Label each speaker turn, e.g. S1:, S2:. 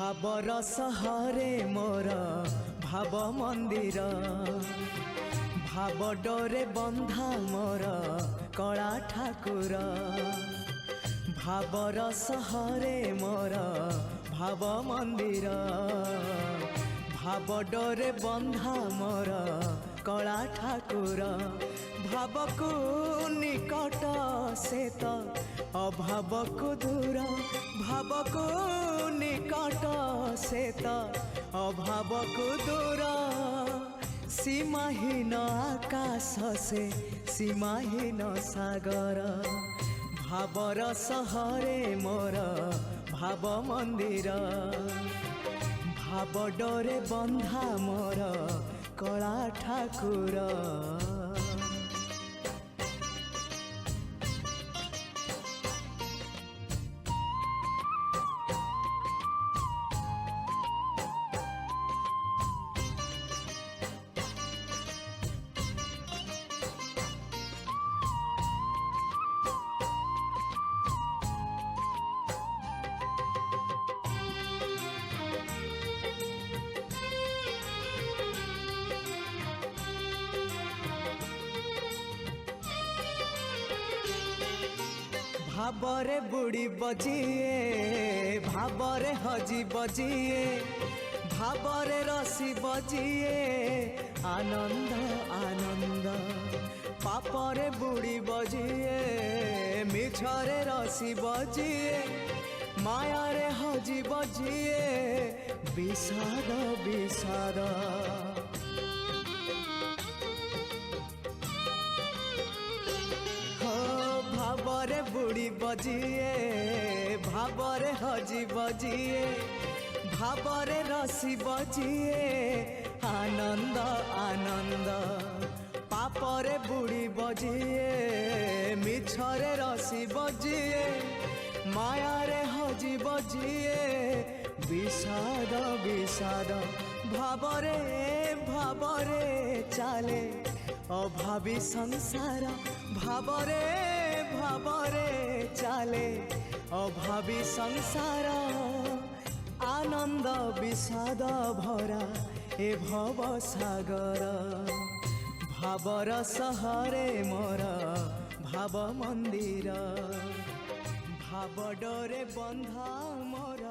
S1: भावर सहरे मोर भाव मंदिर भाव डोरे बंधा मोर कला ठाकुर भावर सहरे मोर भाव मंदिर भाव डोरे बंधा मोर कला ठाकुर भाव को निकट से तो अभाव को दूर भाव को निकट से तो अभाव को दूर सीमाहीन आकाश से सीमाहीन सागर भावर सहरे मोर भाव मंदिर भाव डोरे बंधा मोर कला ठाकुर। भावरे बुड़ी बजिए भावरे हजी बजिए भावरे रसी बजिए आनंद आनंद पापरे बुड़ी बजिए मिछरे रसी बजिए मायारे हजी बजिए विषाद विषाद भावरे बुड़ी बजिए भावरे हजी बजिए भावरे रसी बजिए आनंद आनंद पापरे बुड़ी बजिए मिछरे रसी बजिए मायारे हजी बजिए विषाद विषाद भावरे भावरे चाले अभावी संसार भावरे भावरे चाले अभावी संसार आनंद विषाद भरा ए भव सागर भावर सहरे मोर भाव मंदिर भाव डोरे बंधा मोर